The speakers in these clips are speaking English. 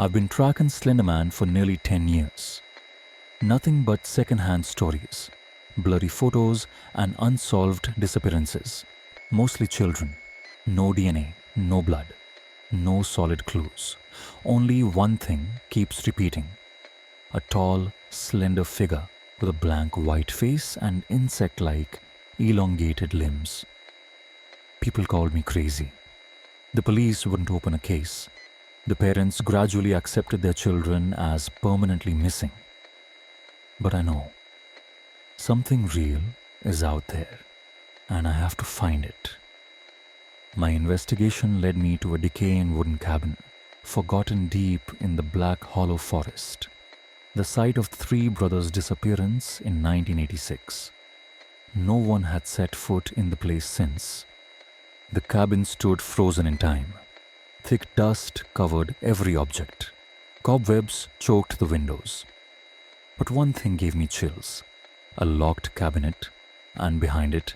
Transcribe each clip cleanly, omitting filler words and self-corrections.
I've been tracking Slenderman for nearly 10 years. Nothing but second-hand stories, blurry photos, and unsolved disappearances. Mostly children. No DNA, no blood, no solid clues. Only one thing keeps repeating. A tall, slender figure with a blank white face and insect-like, elongated limbs. People called me crazy. The police wouldn't open a case. The parents gradually accepted their children as permanently missing. But I know, something real is out there, and I have to find it. My investigation led me to a decaying wooden cabin, forgotten deep in the Black Hollow forest, the site of three brothers' disappearance in 1986. No one had set foot in the place since. The cabin stood frozen in time. Thick dust covered every object. Cobwebs choked the windows. But one thing gave me chills. A locked cabinet, and behind it,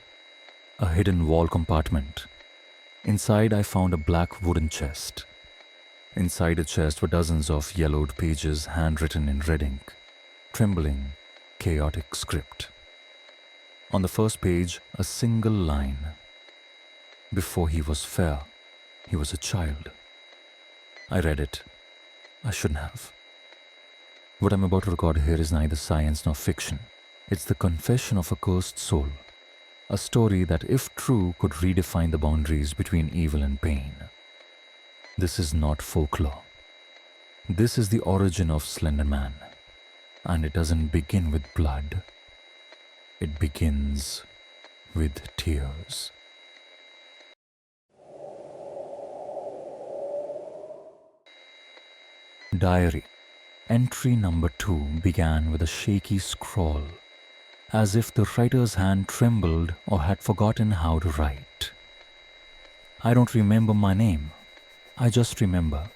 a hidden wall compartment. Inside I found a black wooden chest. Inside the chest were dozens of yellowed pages handwritten in red ink, trembling, chaotic script. On the first page, a single line. Before he was fair, he was a child. I read it. I shouldn't have. What I'm about to record here is neither science nor fiction. It's the confession of a cursed soul. A story that, if true, could redefine the boundaries between evil and pain. This is not folklore. This is the origin of Slenderman. And it doesn't begin with blood. It begins with tears. Diary. Entry number 2 began with a shaky scrawl, as if the writer's hand trembled or had forgotten how to write. I don't remember my name. I just remember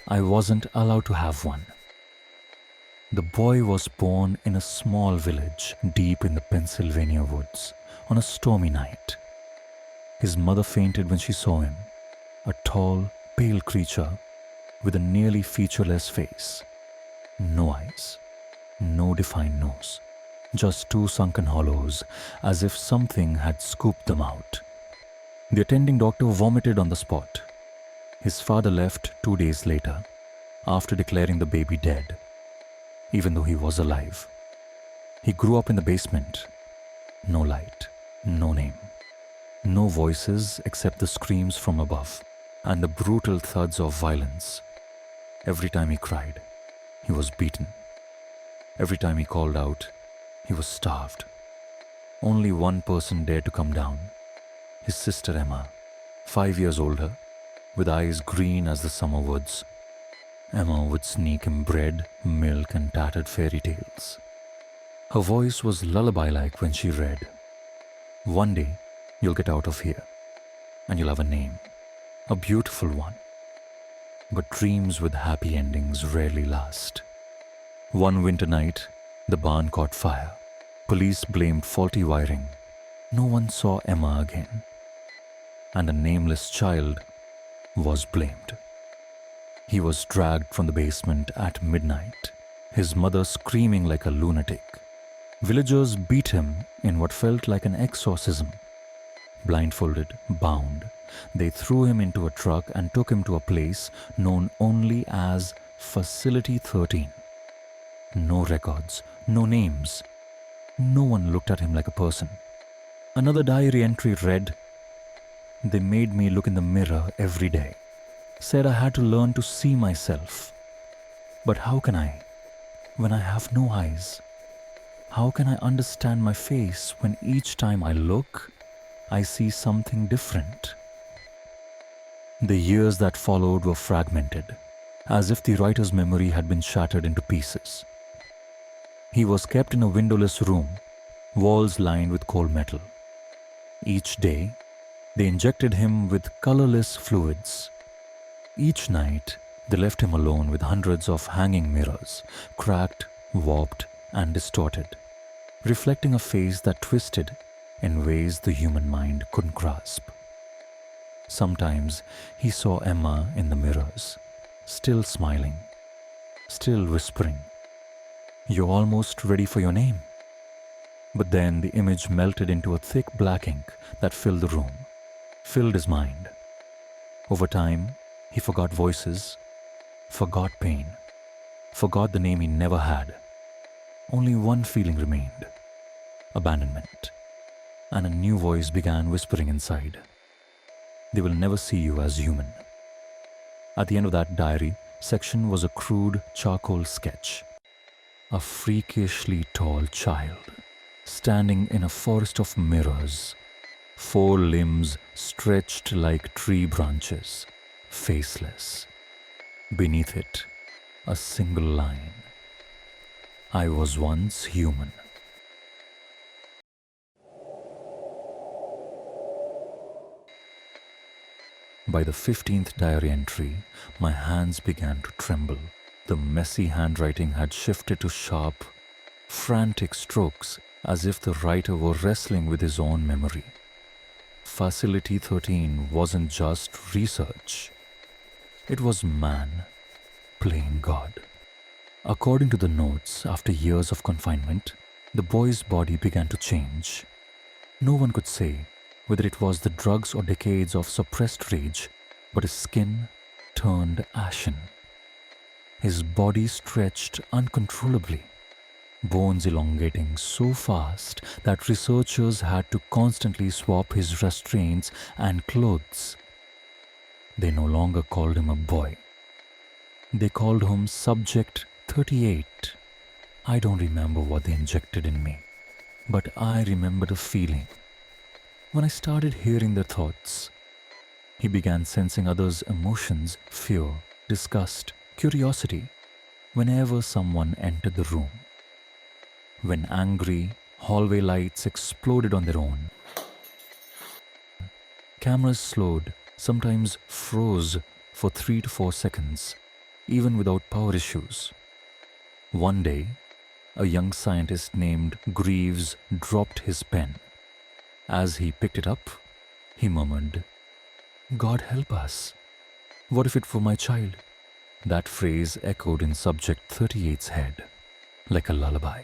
I wasn't allowed to have one. The boy was born in a small village deep in the Pennsylvania woods on a stormy night. His mother fainted when she saw him, a tall, pale creature with a nearly featureless face. No eyes, no defined nose, just two sunken hollows, as if something had scooped them out. The attending doctor vomited on the spot. His father left 2 days later, after declaring the baby dead, even though he was alive. He grew up in the basement. No light, no name, no voices except the screams from above and the brutal thuds of violence. Every time he cried, he was beaten. Every time he called out, he was starved. Only one person dared to come down, his sister Emma, 5 years older, with eyes green as the summer woods. Emma would sneak him bread, milk, and tattered fairy tales. Her voice was lullaby-like when she read, "One day, you'll get out of here, and you'll have a name, a beautiful one." But dreams with happy endings rarely last. One winter night, the barn caught fire. Police blamed faulty wiring. No one saw Emma again. And a nameless child was blamed. He was dragged from the basement at midnight, his mother screaming like a lunatic. Villagers beat him in what felt like an exorcism. Blindfolded, bound, they threw him into a truck and took him to a place known only as Facility 13. No records, no names. No one looked at him like a person. Another diary entry read, "They made me look in the mirror every day. Said I had to learn to see myself. But how can I, when I have no eyes? How can I understand my face when each time I look, I see something different?" The years that followed were fragmented, as if the writer's memory had been shattered into pieces. He was kept in a windowless room, walls lined with cold metal. Each day, they injected him with colorless fluids. Each night, they left him alone with hundreds of hanging mirrors, cracked, warped, and distorted, reflecting a face that twisted in ways the human mind couldn't grasp. Sometimes he saw Emma in the mirrors, still smiling, still whispering, "You're almost ready for your name." But then the image melted into a thick black ink that filled the room, filled his mind. Over time, he forgot voices, forgot pain, forgot the name he never had. Only one feeling remained: abandonment. And a new voice began whispering inside, "They will never see you as human." At the end of that diary section was a crude charcoal sketch. A freakishly tall child, standing in a forest of mirrors, 4 limbs stretched like tree branches, faceless. Beneath it, a single line: "I was once human." By the 15th diary entry, my hands began to tremble. The messy handwriting had shifted to sharp, frantic strokes, as if the writer were wrestling with his own memory. Facility 13 wasn't just research. It was man playing God. According to the notes, after years of confinement, the boy's body began to change. No one could say whether it was the drugs or decades of suppressed rage, but his skin turned ashen. His body stretched uncontrollably, bones elongating so fast that researchers had to constantly swap his restraints and clothes. They no longer called him a boy. They called him Subject 38. I don't remember what they injected in me, but I remember the feeling. When I started hearing their thoughts, he began sensing others' emotions: fear, disgust, curiosity, whenever someone entered the room. When angry, hallway lights exploded on their own. Cameras slowed, sometimes froze for 3 to 4 seconds, even without power issues. One day, a young scientist named Greaves dropped his pen. As he picked it up, he murmured, "God help us. What if it were my child?" That phrase echoed in Subject 38's head like a lullaby.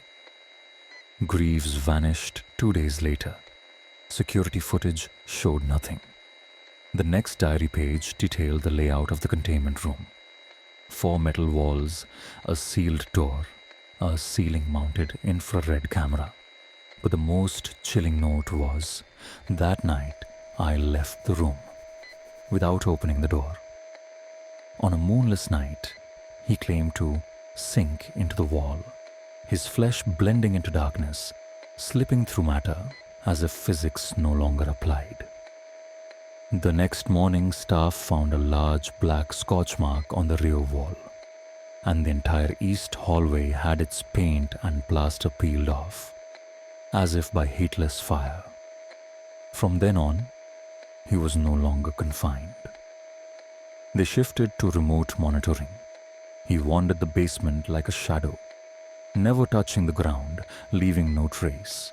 Greaves vanished 2 days later. Security footage showed nothing. The next diary page detailed the layout of the containment room: 4 metal walls, a sealed door, a ceiling-mounted infrared camera. But the most chilling note was, that night I left the room without opening the door. On a moonless night, he claimed to sink into the wall, his flesh blending into darkness, slipping through matter as if physics no longer applied. The next morning, staff found a large black scorch mark on the rear wall, and the entire east hallway had its paint and plaster peeled off, as if by heatless fire. From then on, he was no longer confined. They shifted to remote monitoring. He wandered the basement like a shadow, never touching the ground, leaving no trace.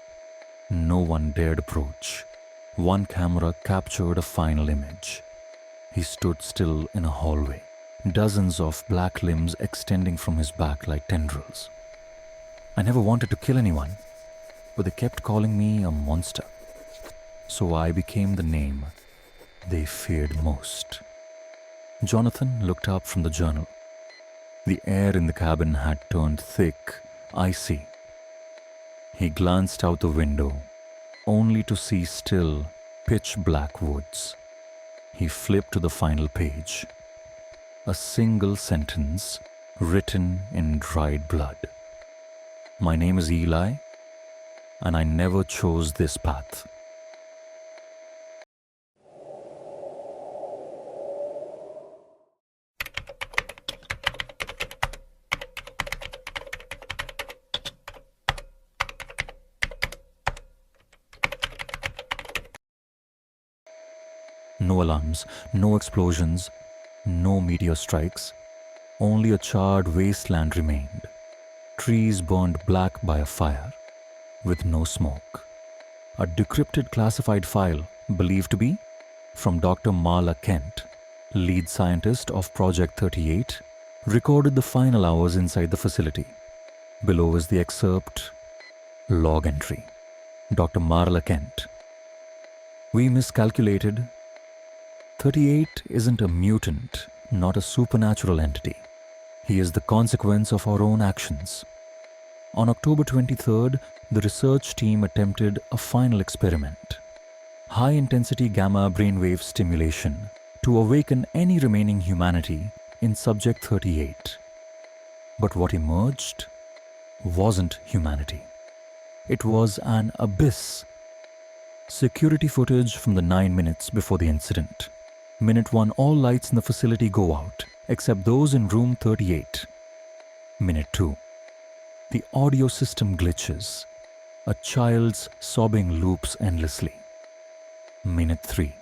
No one dared approach. One camera captured a final image. He stood still in a hallway, dozens of black limbs extending from his back like tendrils. I never wanted to kill anyone, but they kept calling me a monster. So I became the name they feared most. Jonathan looked up from the journal. The air in the cabin had turned thick, icy. He glanced out the window, only to see still, pitch-black woods. He flipped to the final page. A single sentence written in dried blood. "My name is Eli, and I never chose this path." No alarms, no explosions, no meteor strikes. Only a charred wasteland remained. Trees burned black by a fire, with no smoke. A decrypted classified file, believed to be from Dr. Marla Kent, lead scientist of Project 38, recorded the final hours inside the facility. Below is the excerpt. Log entry. Dr. Marla Kent. We miscalculated. 38 isn't a mutant, not a supernatural entity. He is the consequence of our own actions. On October 23rd, the research team attempted a final experiment. High-intensity gamma brainwave stimulation to awaken any remaining humanity in subject 38. But what emerged wasn't humanity. It was an abyss. Security footage from the 9 minutes before the incident. Minute 1, all lights in the facility go out, except those in room 38. Minute 2, the audio system glitches. A child's sobbing loops endlessly. Minute 3,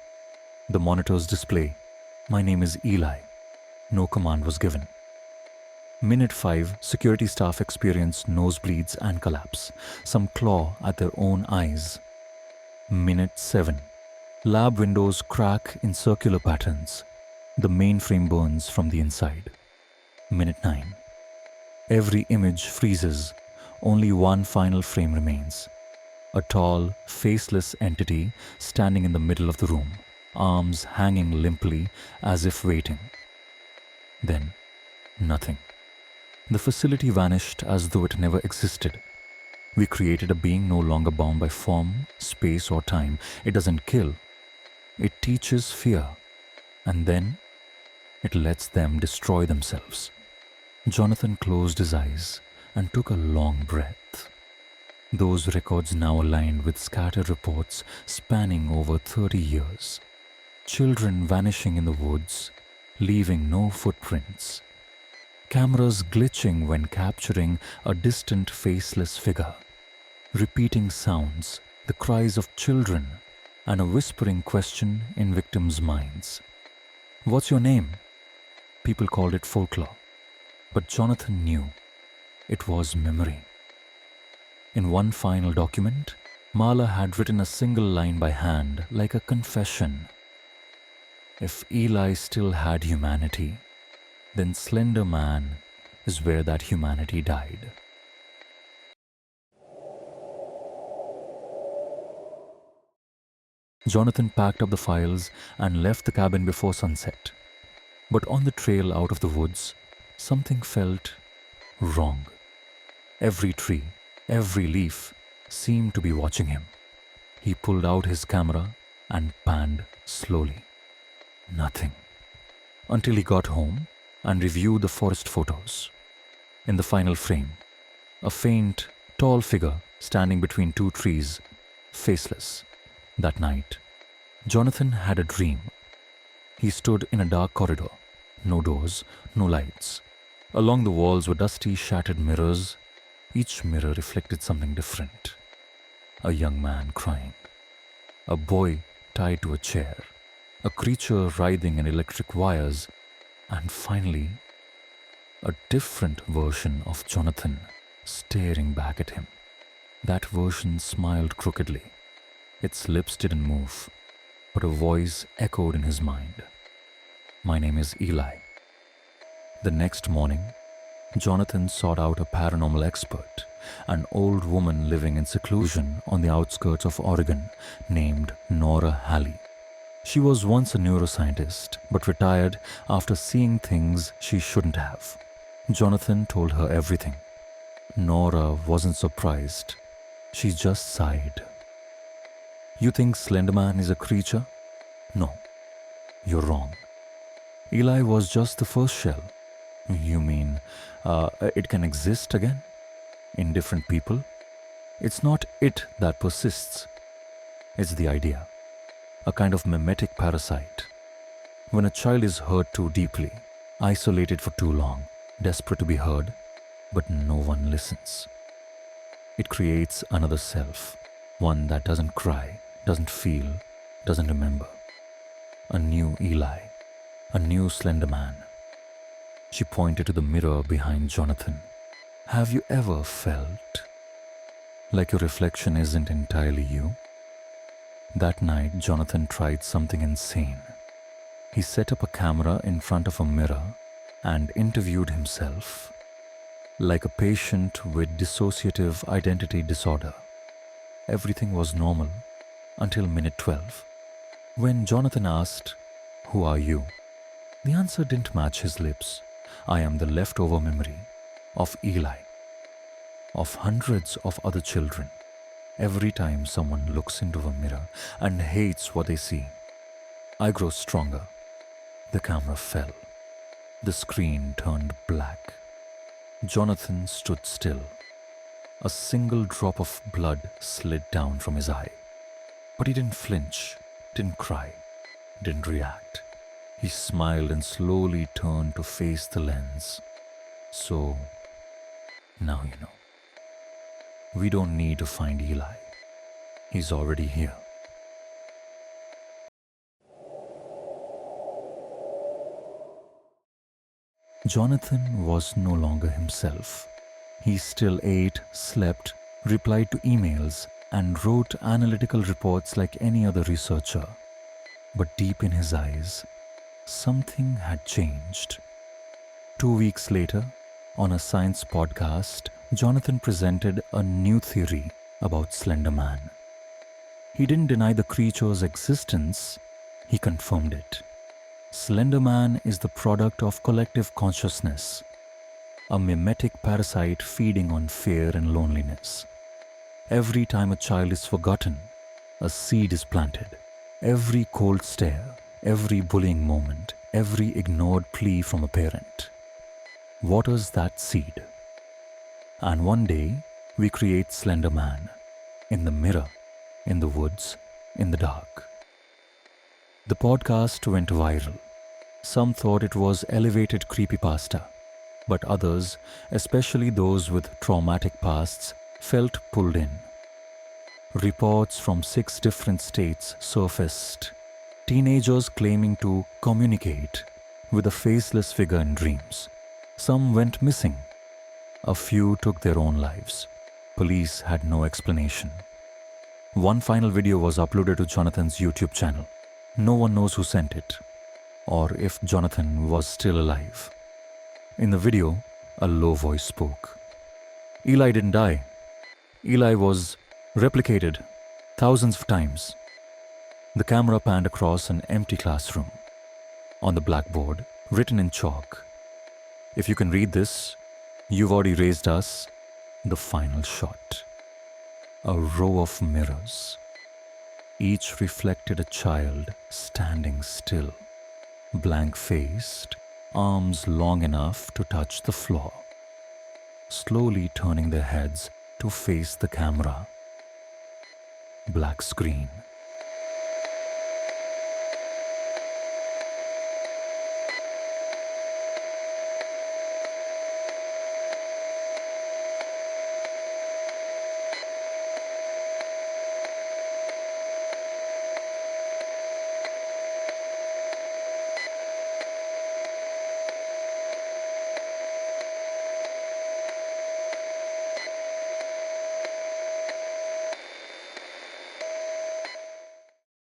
the monitors display, "My name is Eli." No command was given. Minute 5, security staff experience nosebleeds and collapse. Some claw at their own eyes. Minute 7, lab windows crack in circular patterns. The mainframe burns from the inside. Minute 9, every image freezes. Only one final frame remains. A tall, faceless entity standing in the middle of the room, arms hanging limply as if waiting. Then, nothing. The facility vanished as though it never existed. We created a being no longer bound by form, space, or time. It doesn't kill. It teaches fear. And then, it lets them destroy themselves. Jonathan closed his eyes and took a long breath. Those records now aligned with scattered reports spanning over 30 years. Children vanishing in the woods, leaving no footprints. Cameras glitching when capturing a distant faceless figure. Repeating sounds, the cries of children, and a whispering question in victims' minds. "What's your name?" People called it folklore. But Jonathan knew it was memory. In one final document, Marla had written a single line by hand, like a confession. If Eli still had humanity, then Slender Man is where that humanity died. Jonathan packed up the files and left the cabin before sunset. But on the trail out of the woods, something felt wrong. Every tree, every leaf seemed to be watching him. He pulled out his camera and panned slowly. Nothing. Until he got home and reviewed the forest photos. In the final frame, a faint, tall figure standing between two trees, faceless. That night, Jonathan had a dream. He stood in a dark corridor, no doors, no lights. Along the walls were dusty, shattered mirrors. Each mirror reflected something different. A young man crying. A boy tied to a chair. A creature writhing in electric wires. And finally, a different version of Jonathan staring back at him. That version smiled crookedly. Its lips didn't move, but a voice echoed in his mind. "My name is Eli." The next morning, Jonathan sought out a paranormal expert, an old woman living in seclusion on the outskirts of Oregon named Nora Halley. She was once a neuroscientist, but retired after seeing things she shouldn't have. Jonathan told her everything. Nora wasn't surprised. She just sighed. "You think Slenderman is a creature? No, you're wrong. Eli was just the first shell." "You mean it can exist again? In different people?" "It's not it that persists. It's the idea. A kind of mimetic parasite. When a child is hurt too deeply, isolated for too long, desperate to be heard, but no one listens, it creates another self, one that doesn't cry, doesn't feel, doesn't remember. A new Eli, a new Slenderman." She pointed to the mirror behind Jonathan. "Have you ever felt like your reflection isn't entirely you?" That night, Jonathan tried something insane. He set up a camera in front of a mirror and interviewed himself like a patient with dissociative identity disorder. Everything was normal until minute 12, when Jonathan asked, "Who are you?" The answer didn't match his lips. "I am the leftover memory of Eli, of hundreds of other children. Every time someone looks into a mirror and hates what they see, I grow stronger." The camera fell. The screen turned black. Jonathan stood still. A single drop of blood slid down from his eye. But he didn't flinch, didn't cry, didn't react. He smiled and slowly turned to face the lens. "So, now you know. We don't need to find Eli. He's already here." Jonathan was no longer himself. He still ate, slept, replied to emails, and wrote analytical reports like any other researcher. But deep in his eyes, something had changed. 2 weeks later, on a science podcast, Jonathan presented a new theory about Slender Man. He didn't deny the creature's existence, he confirmed it. Slender Man is the product of collective consciousness, a mimetic parasite feeding on fear and loneliness. Every time a child is forgotten, a seed is planted. Every cold stare, every bullying moment, every ignored plea from a parent waters that seed. And one day, we create Slender Man, in the mirror, in the woods, in the dark. The podcast went viral. Some thought it was elevated creepypasta, but others, especially those with traumatic pasts, felt pulled in. Reports from 6 different states surfaced. Teenagers claiming to communicate with a faceless figure in dreams. Some went missing. A few took their own lives. Police had no explanation. One final video was uploaded to Jonathan's YouTube channel. No one knows who sent it, or if Jonathan was still alive. In the video, a low voice spoke. "Eli didn't die. Eli was replicated thousands of times." The camera panned across an empty classroom. On the blackboard, written in chalk, "If you can read this, you've already raised us." The final shot. A row of mirrors. Each reflected a child standing still, blank-faced, arms long enough to touch the floor, slowly turning their heads to face the camera. Black screen.